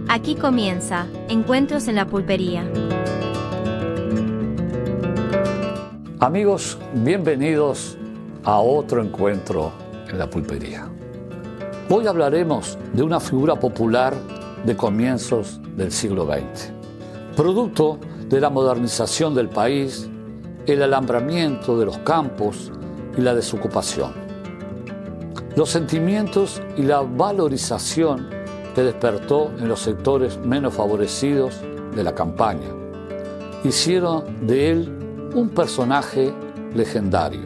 Aquí comienza Encuentros en la Pulpería. Amigos, bienvenidos a otro encuentro en la pulpería. Hoy hablaremos de una figura popular de comienzos del siglo XX, producto de la modernización del país, el alambramiento de los campos y la desocupación. Los sentimientos y la valorización que despertó en los sectores menos favorecidos de la campaña hicieron de él un personaje legendario.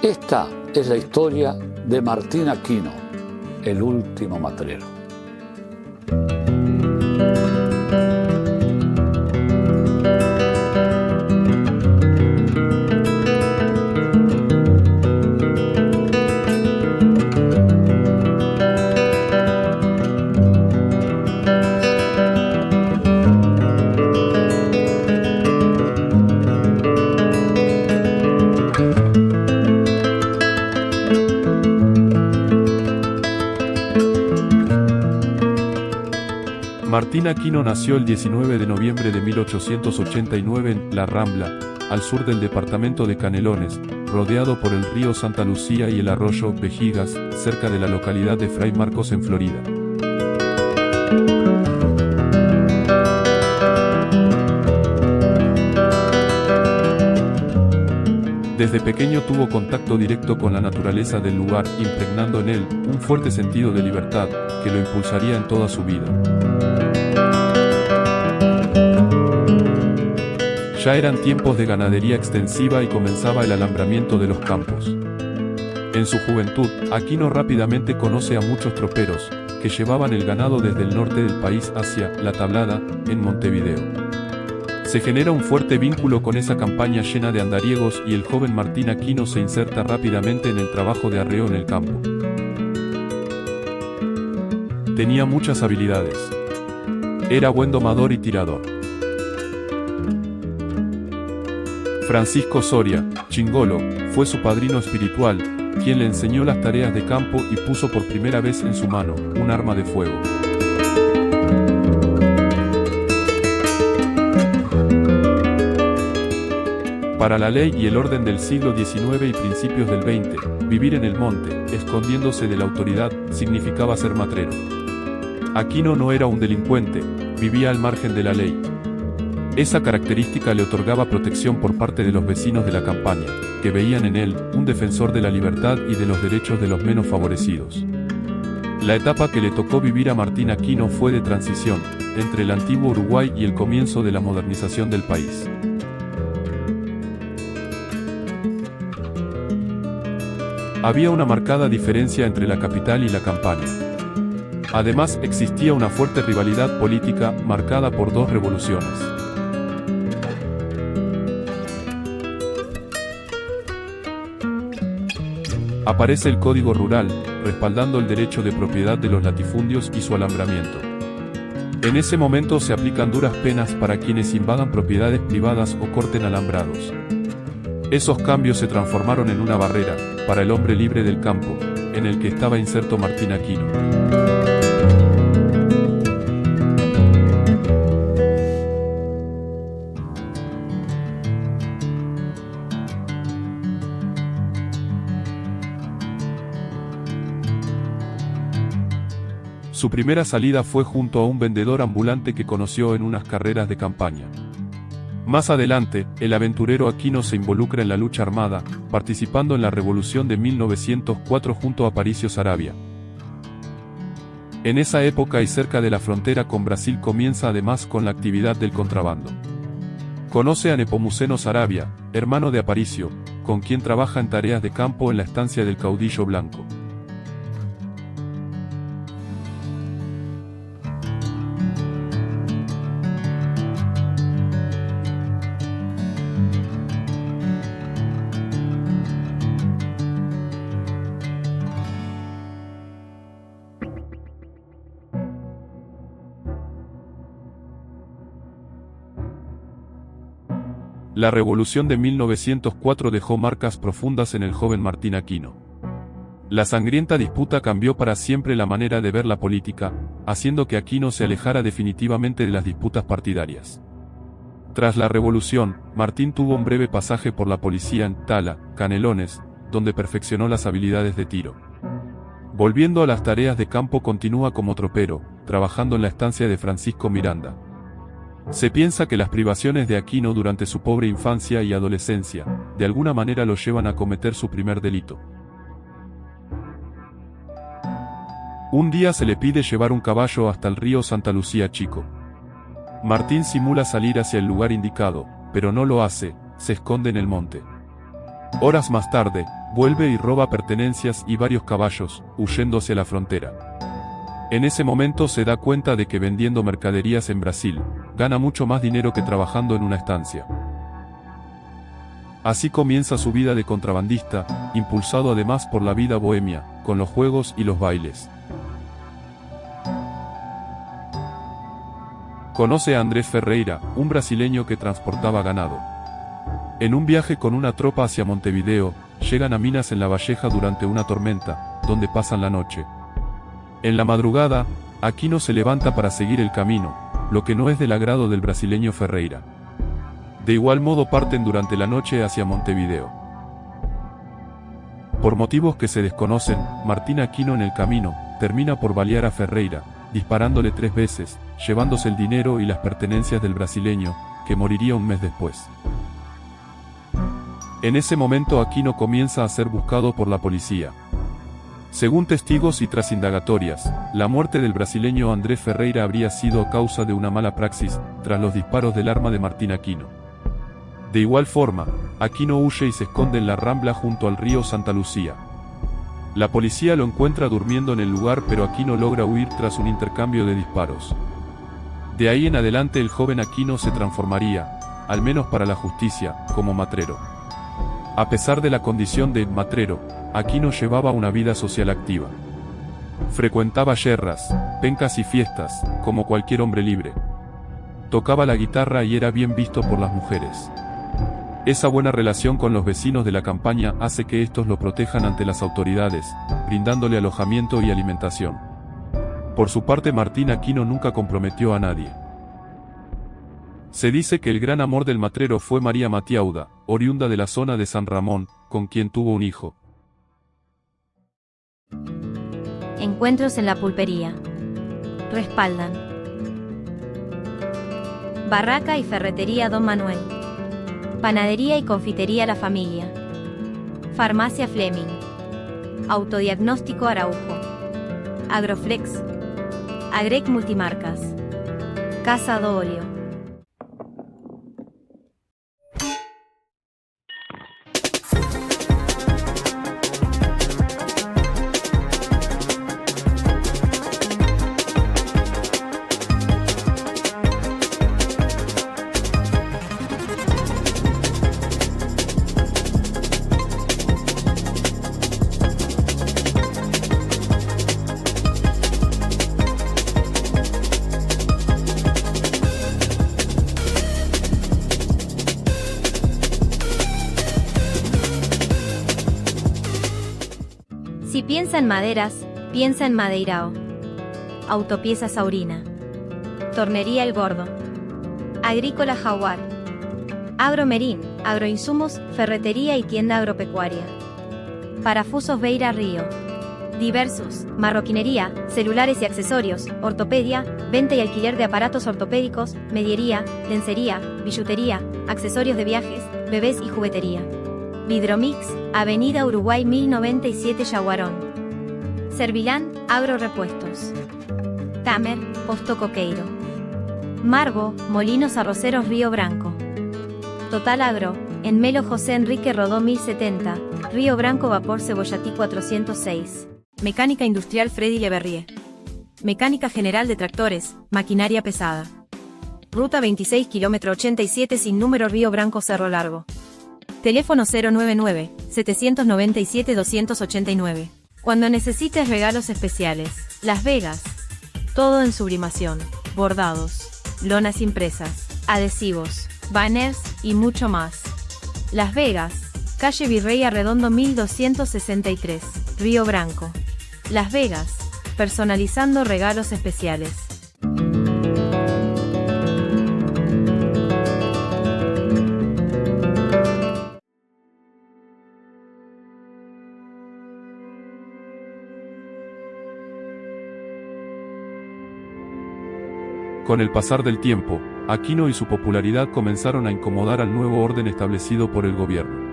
Esta es la historia de Martín Aquino, el último matrero. Martín Aquino nació el 19 de noviembre de 1889 en La Rambla, al sur del departamento de Canelones, rodeado por el río Santa Lucía y el arroyo Vejigas, cerca de la localidad de Fray Marcos en Florida. Desde pequeño tuvo contacto directo con la naturaleza del lugar, impregnando en él un fuerte sentido de libertad, que lo impulsaría en toda su vida. Ya eran tiempos de ganadería extensiva y comenzaba el alambramiento de los campos. En su juventud, Aquino rápidamente conoce a muchos troperos, que llevaban el ganado desde el norte del país hacia La Tablada, en Montevideo. Se genera un fuerte vínculo con esa campaña llena de andariegos y el joven Martín Aquino se inserta rápidamente en el trabajo de arreo en el campo. Tenía muchas habilidades. Era buen domador y tirador. Francisco Soria, Chingolo, fue su padrino espiritual, quien le enseñó las tareas de campo y puso por primera vez en su mano un arma de fuego. Para la ley y el orden del siglo XIX y principios del XX, vivir en el monte, escondiéndose de la autoridad, significaba ser matrero. Aquino no era un delincuente, vivía al margen de la ley. Esa característica le otorgaba protección por parte de los vecinos de la campaña, que veían en él un defensor de la libertad y de los derechos de los menos favorecidos. La etapa que le tocó vivir a Martín Aquino fue de transición, entre el antiguo Uruguay y el comienzo de la modernización del país. Había una marcada diferencia entre la capital y la campaña. Además, existía una fuerte rivalidad política, marcada por dos revoluciones. Aparece el Código Rural, respaldando el derecho de propiedad de los latifundios y su alambramiento. En ese momento se aplican duras penas para quienes invadan propiedades privadas o corten alambrados. Esos cambios se transformaron en una barrera, para el hombre libre del campo, en el que estaba inserto Martín Aquino. Su primera salida fue junto a un vendedor ambulante que conoció en unas carreras de campaña. Más adelante, el aventurero Aquino se involucra en la lucha armada, participando en la Revolución de 1904 junto a Aparicio Saravia. En esa época y cerca de la frontera con Brasil comienza además con la actividad del contrabando. Conoce a Nepomuceno Saravia, hermano de Aparicio, con quien trabaja en tareas de campo en la estancia del Caudillo Blanco. La Revolución de 1904 dejó marcas profundas en el joven Martín Aquino. La sangrienta disputa cambió para siempre la manera de ver la política, haciendo que Aquino se alejara definitivamente de las disputas partidarias. Tras la revolución, Martín tuvo un breve pasaje por la policía en Tala, Canelones, donde perfeccionó las habilidades de tiro. Volviendo a las tareas de campo, continúa como tropero, trabajando en la estancia de Francisco Miranda. Se piensa que las privaciones de Aquino durante su pobre infancia y adolescencia, de alguna manera lo llevan a cometer su primer delito. Un día se le pide llevar un caballo hasta el río Santa Lucía Chico. Martín simula salir hacia el lugar indicado, pero no lo hace, se esconde en el monte. Horas más tarde, vuelve y roba pertenencias y varios caballos, huyendo hacia la frontera. En ese momento se da cuenta de que vendiendo mercaderías en Brasil, gana mucho más dinero que trabajando en una estancia. Así comienza su vida de contrabandista, impulsado además por la vida bohemia, con los juegos y los bailes. Conoce a Andrés Ferreira, un brasileño que transportaba ganado. En un viaje con una tropa hacia Montevideo, llegan a Minas en La Valleja durante una tormenta, donde pasan la noche. En la madrugada, Aquino se levanta para seguir el camino, lo que no es del agrado del brasileño Ferreira. De igual modo parten durante la noche hacia Montevideo. Por motivos que se desconocen, Martín Aquino en el camino, termina por balear a Ferreira, disparándole 3 veces, llevándose el dinero y las pertenencias del brasileño, que moriría un mes después. En ese momento Aquino comienza a ser buscado por la policía. Según testigos y tras indagatorias, la muerte del brasileño Andrés Ferreira habría sido a causa de una mala praxis, tras los disparos del arma de Martín Aquino. De igual forma, Aquino huye y se esconde en la rambla junto al río Santa Lucía. La policía lo encuentra durmiendo en el lugar, pero Aquino logra huir tras un intercambio de disparos. De ahí en adelante el joven Aquino se transformaría, al menos para la justicia, como matrero. A pesar de la condición de matrero, Aquino llevaba una vida social activa. Frecuentaba yerras, pencas y fiestas, como cualquier hombre libre. Tocaba la guitarra y era bien visto por las mujeres. Esa buena relación con los vecinos de la campaña hace que estos lo protejan ante las autoridades, brindándole alojamiento y alimentación. Por su parte, Martín Aquino nunca comprometió a nadie. Se dice que el gran amor del matrero fue María Matiauda, oriunda de la zona de San Ramón, con quien tuvo un hijo. Encuentros en la pulpería. Respaldan Barraca y Ferretería Don Manuel. Panadería y Confitería La Familia. Farmacia Fleming. Autodiagnóstico Araujo. Agroflex. Agrec Multimarcas. Casa do Óleo. Si piensa en maderas, piensa en Madeirao. Autopiezas Aurina. Tornería El Gordo. Agrícola Jaguar. Agromerín, agroinsumos, ferretería y tienda agropecuaria. Parafusos Beira Río. Diversos, marroquinería, celulares y accesorios, ortopedia, venta y alquiler de aparatos ortopédicos, mediería, lencería, billutería, accesorios de viajes, bebés y juguetería. Vidromix, Avenida Uruguay 1097 Yaguarón. Servilán, Agrorepuestos. Tamer, Posto Coqueiro. Margo, Molinos Arroceros Río Branco. Total Agro, en Melo José Enrique Rodó 1070, Río Branco Vapor Cebollatí 406. Mecánica Industrial Freddy Leverrier. Mecánica General de Tractores, Maquinaria Pesada. Ruta 26 km 87 sin número Río Branco Cerro Largo. Teléfono 099-797-289. Cuando necesites regalos especiales. Las Vegas. Todo en sublimación, bordados, lonas impresas, adhesivos, banners y mucho más. Las Vegas, calle Virrey Arredondo 1263, Río Branco. Las Vegas, personalizando regalos especiales. Con el pasar del tiempo, Aquino y su popularidad comenzaron a incomodar al nuevo orden establecido por el gobierno.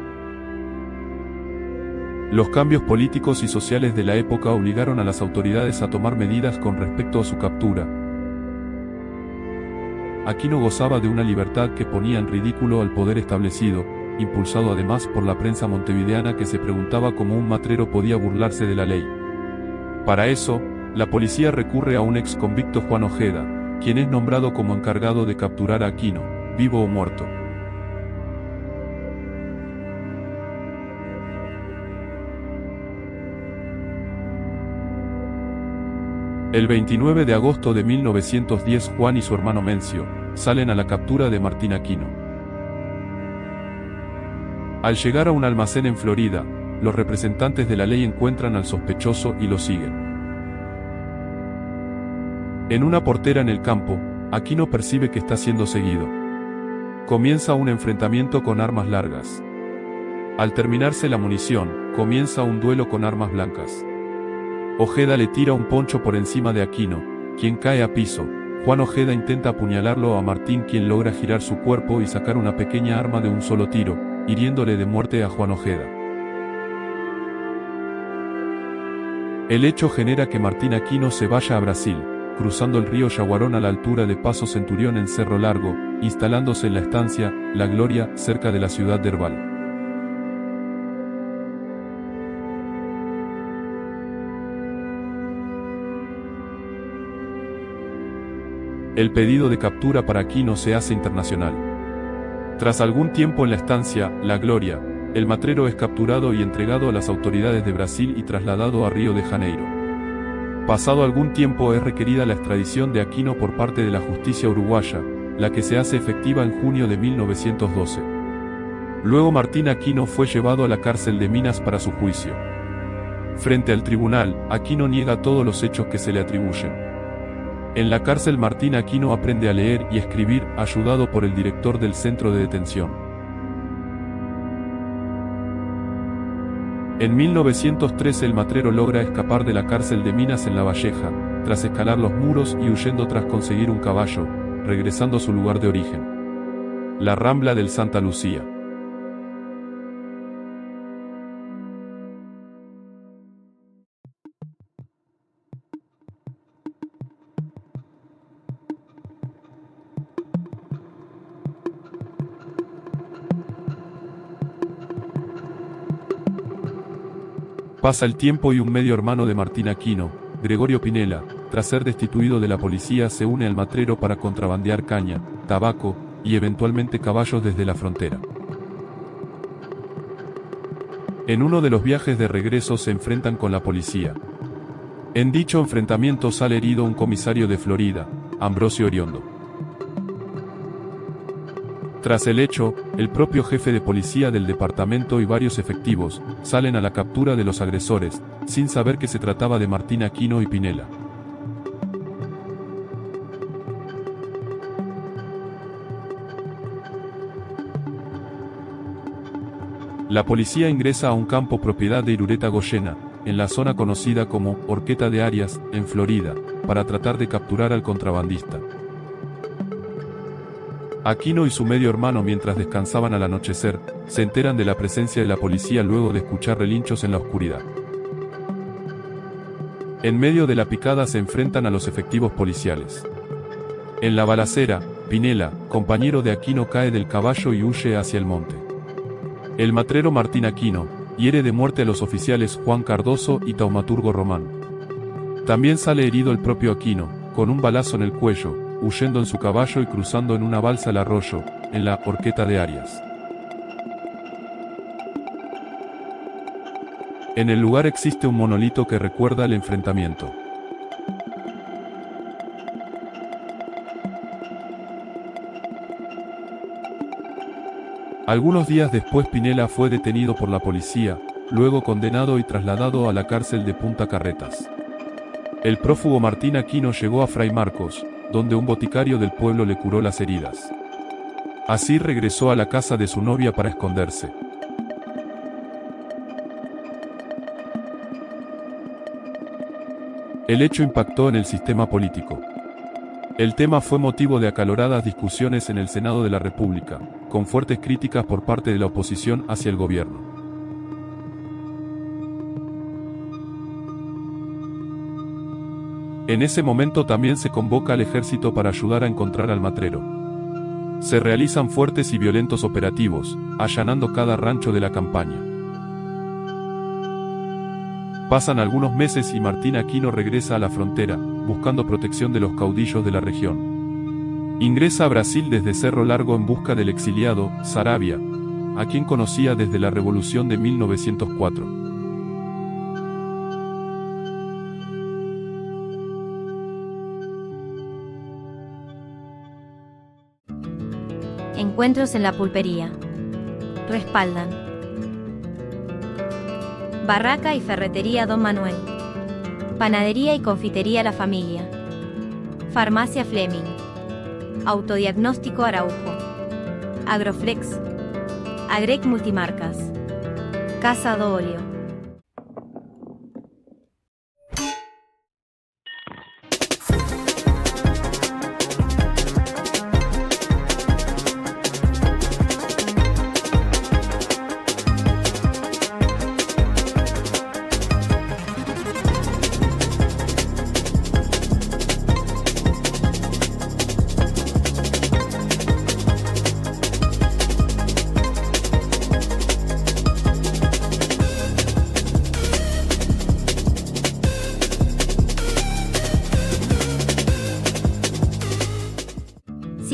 Los cambios políticos y sociales de la época obligaron a las autoridades a tomar medidas con respecto a su captura. Aquino gozaba de una libertad que ponía en ridículo al poder establecido, impulsado además por la prensa montevideana que se preguntaba cómo un matrero podía burlarse de la ley. Para eso, la policía recurre a un ex convicto, Juan Ojeda, quien es nombrado como encargado de capturar a Aquino, vivo o muerto. El 29 de agosto de 1910 Juan y su hermano Mencio salen a la captura de Martín Aquino. Al llegar a un almacén en Florida, los representantes de la ley encuentran al sospechoso y lo siguen. En una portera en el campo, Aquino percibe que está siendo seguido. Comienza un enfrentamiento con armas largas. Al terminarse la munición, comienza un duelo con armas blancas. Ojeda le tira un poncho por encima de Aquino, quien cae a piso. Juan Ojeda intenta apuñalarlo a Martín, quien logra girar su cuerpo y sacar una pequeña arma de un solo tiro, hiriéndole de muerte a Juan Ojeda. El hecho genera que Martín Aquino se vaya a Brasil, cruzando el río Yaguarón a la altura de Paso Centurión en Cerro Largo, instalándose en la estancia La Gloria, cerca de la ciudad de Herbal. El pedido de captura para Aquino se hace internacional. Tras algún tiempo en la estancia La Gloria, el matrero es capturado y entregado a las autoridades de Brasil y trasladado a Río de Janeiro. Pasado algún tiempo es requerida la extradición de Aquino por parte de la justicia uruguaya, la que se hace efectiva en junio de 1912. Luego Martín Aquino fue llevado a la cárcel de Minas para su juicio. Frente al tribunal, Aquino niega todos los hechos que se le atribuyen. En la cárcel Martín Aquino aprende a leer y escribir, ayudado por el director del centro de detención. En 1913 el matrero logra escapar de la cárcel de Minas en La Valleja, tras escalar los muros y huyendo tras conseguir un caballo, regresando a su lugar de origen. La Rambla del Santa Lucía. Pasa el tiempo y un medio hermano de Martín Aquino, Gregorio Pinela, tras ser destituido de la policía se une al matrero para contrabandear caña, tabaco y eventualmente caballos desde la frontera. En uno de los viajes de regreso se enfrentan con la policía. En dicho enfrentamiento sale herido un comisario de Florida, Ambrosio Oriondo. Tras el hecho, el propio jefe de policía del departamento y varios efectivos salen a la captura de los agresores, sin saber que se trataba de Martín Aquino y Pinela. La policía ingresa a un campo propiedad de Irureta Goyena, en la zona conocida como Horqueta de Arias, en Florida, para tratar de capturar al contrabandista. Aquino y su medio hermano, mientras descansaban al anochecer, se enteran de la presencia de la policía luego de escuchar relinchos en la oscuridad. En medio de la picada se enfrentan a los efectivos policiales. En la balacera, Pinela, compañero de Aquino, cae del caballo y huye hacia el monte. El matrero Martín Aquino hiere de muerte a los oficiales Juan Cardoso y Taumaturgo Román. También sale herido el propio Aquino, con un balazo en el cuello, huyendo en su caballo y cruzando en una balsa el arroyo, en la Horqueta de Arias. En el lugar existe un monolito que recuerda el enfrentamiento. Algunos días después Pinela fue detenido por la policía, luego condenado y trasladado a la cárcel de Punta Carretas. El prófugo Martín Aquino llegó a Fray Marcos, donde un boticario del pueblo le curó las heridas. Así regresó a la casa de su novia para esconderse. El hecho impactó en el sistema político. El tema fue motivo de acaloradas discusiones en el Senado de la República, con fuertes críticas por parte de la oposición hacia el gobierno. En ese momento también se convoca al ejército para ayudar a encontrar al matrero. Se realizan fuertes y violentos operativos, allanando cada rancho de la campaña. Pasan algunos meses y Martín Aquino regresa a la frontera, buscando protección de los caudillos de la región. Ingresa a Brasil desde Cerro Largo en busca del exiliado, Saravia, a quien conocía desde la Revolución de 1904. Encuentros en la pulpería. Respaldan Barraca y Ferretería Don Manuel. Panadería y Confitería La Familia. Farmacia Fleming. Autodiagnóstico Araujo. Agroflex. Agrec Multimarcas. Casa do Óleo.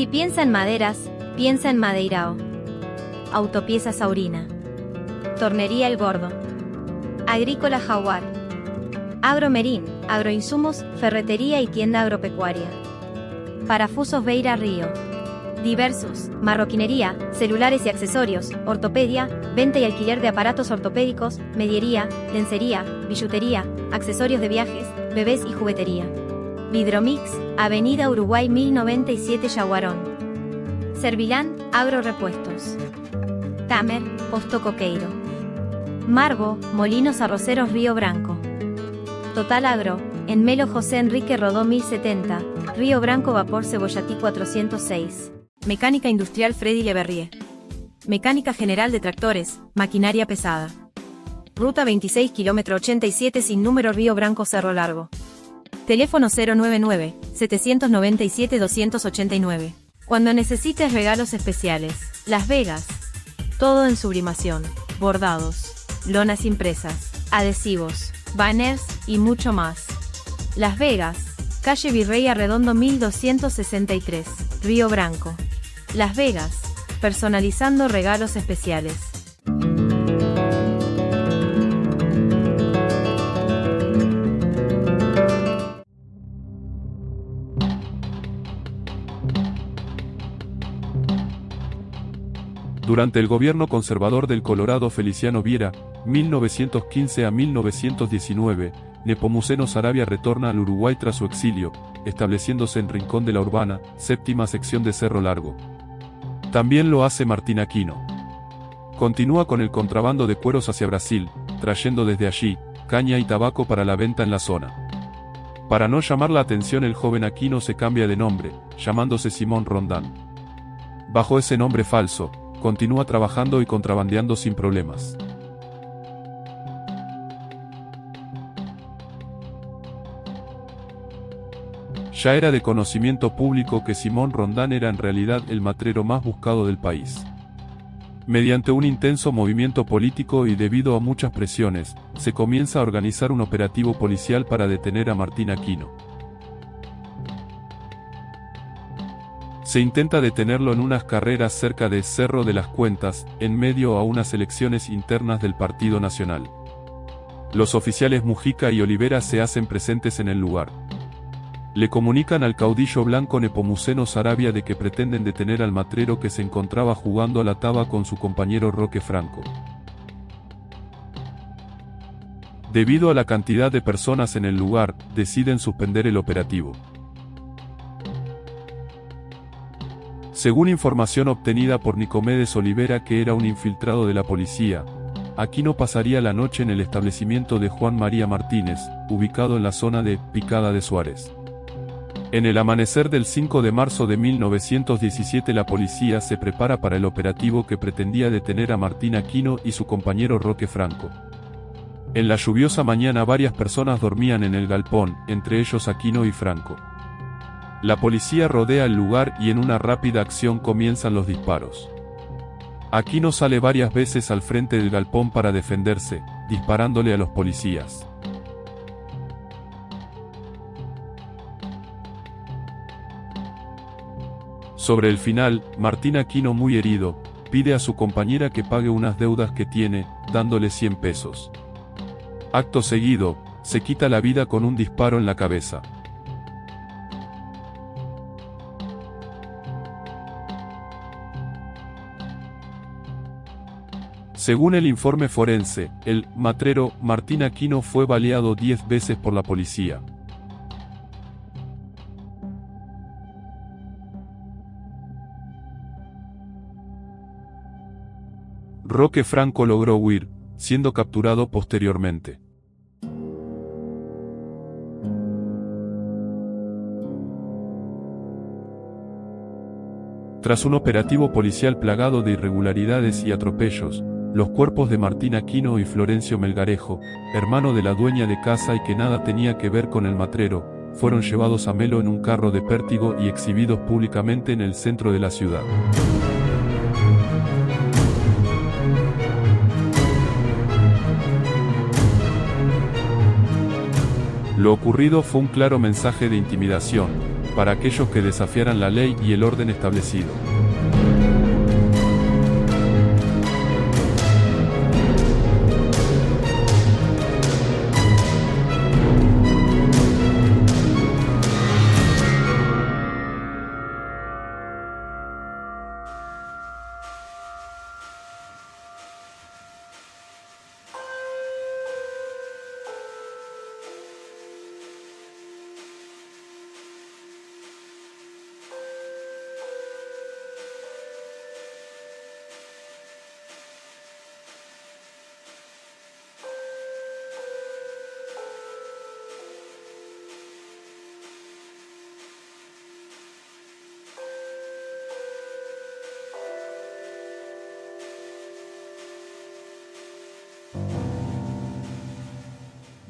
Si piensa en maderas, piensa en Madeirao. Autopiezas Aurina. Tornería El Gordo. Agrícola Jaguar. Agromerín, agroinsumos, ferretería y tienda agropecuaria. Parafusos Beira Río. Diversos, marroquinería, celulares y accesorios, ortopedia, venta y alquiler de aparatos ortopédicos, mediería, lencería, billutería, accesorios de viajes, bebés y juguetería. Vidromix, Avenida Uruguay 1097 Yaguarón. Servilán, Agrorepuestos. Tamer, Posto Coqueiro. Margo, Molinos Arroceros Río Branco. Total Agro, en Melo José Enrique Rodó 1070, Río Branco Vapor Cebollatí 406. Mecánica Industrial Freddy Leverrier. Mecánica General de Tractores, Maquinaria Pesada. Ruta 26 km 87 sin número Río Branco Cerro Largo. Teléfono 099-797-289. Cuando necesites regalos especiales. Las Vegas. Todo en sublimación, bordados, lonas impresas, adhesivos, banners y mucho más. Las Vegas, calle Virrey Arredondo 1263, Río Branco. Las Vegas, personalizando regalos especiales. Durante el gobierno conservador del Colorado Feliciano Viera, 1915 a 1919, Nepomuceno Saravia retorna al Uruguay tras su exilio, estableciéndose en Rincón de la Urbana, séptima sección de Cerro Largo. También lo hace Martín Aquino. Continúa con el contrabando de cueros hacia Brasil, trayendo desde allí caña y tabaco para la venta en la zona. Para no llamar la atención, el joven Aquino se cambia de nombre, llamándose Simón Rondán. Bajo ese nombre falso, continúa trabajando y contrabandeando sin problemas. Ya era de conocimiento público que Simón Rondán era en realidad el matrero más buscado del país. Mediante un intenso movimiento político y debido a muchas presiones, se comienza a organizar un operativo policial para detener a Martín Aquino. Se intenta detenerlo en unas carreras cerca de Cerro de las Cuentas, en medio a unas elecciones internas del Partido Nacional. Los oficiales Mujica y Olivera se hacen presentes en el lugar. Le comunican al caudillo blanco Nepomuceno Saravia de que pretenden detener al matrero que se encontraba jugando a la taba con su compañero Roque Franco. Debido a la cantidad de personas en el lugar, deciden suspender el operativo. Según información obtenida por Nicomedes Olivera, que era un infiltrado de la policía, Aquino pasaría la noche en el establecimiento de Juan María Martínez, ubicado en la zona de Picada de Suárez. En el amanecer del 5 de marzo de 1917 la policía se prepara para el operativo que pretendía detener a Martín Aquino y su compañero Roque Franco. En la lluviosa mañana varias personas dormían en el galpón, entre ellos Aquino y Franco. La policía rodea el lugar y en una rápida acción comienzan los disparos. Aquino sale varias veces al frente del galpón para defenderse, disparándole a los policías. Sobre el final, Martín Aquino, muy herido, pide a su compañera que pague unas deudas que tiene, dándole 100 pesos. Acto seguido, se quita la vida con un disparo en la cabeza. Según el informe forense, el matrero Martín Aquino fue baleado 10 veces por la policía. Roque Franco logró huir, siendo capturado posteriormente. Tras un operativo policial plagado de irregularidades y atropellos, los cuerpos de Martín Aquino y Florencio Melgarejo, hermano de la dueña de casa y que nada tenía que ver con el matrero, fueron llevados a Melo en un carro de pértigo y exhibidos públicamente en el centro de la ciudad. Lo ocurrido fue un claro mensaje de intimidación, para aquellos que desafiaran la ley y el orden establecido.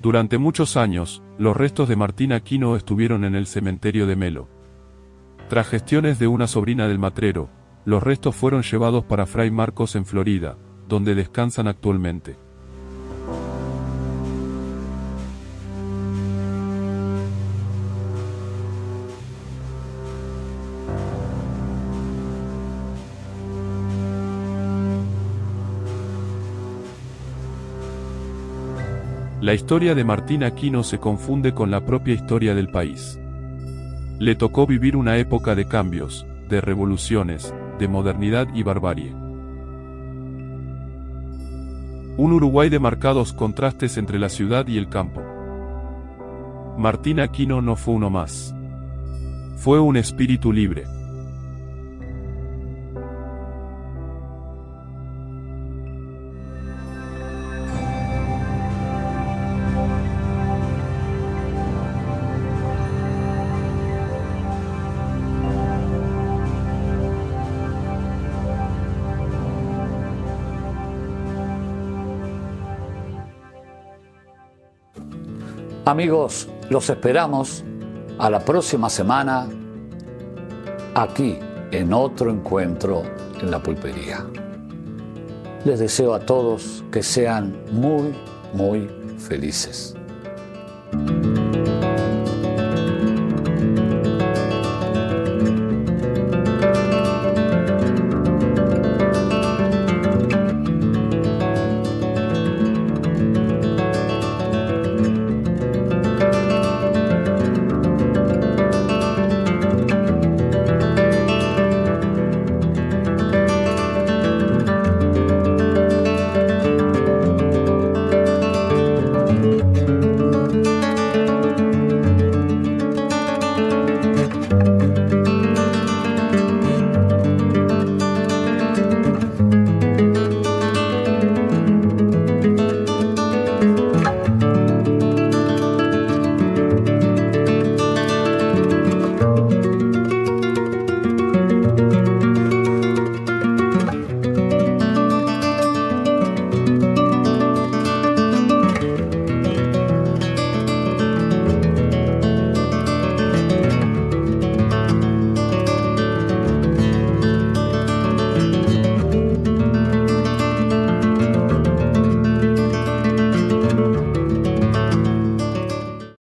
Durante muchos años, los restos de Martín Aquino estuvieron en el cementerio de Melo. Tras gestiones de una sobrina del matrero, los restos fueron llevados para Fray Marcos en Florida, donde descansan actualmente. La historia de Martín Aquino se confunde con la propia historia del país. Le tocó vivir una época de cambios, de revoluciones, de modernidad y barbarie. Un Uruguay de marcados contrastes entre la ciudad y el campo. Martín Aquino no fue uno más. Fue un espíritu libre. Amigos, los esperamos a la próxima semana aquí en otro encuentro en la pulpería. Les deseo a todos que sean muy, muy felices.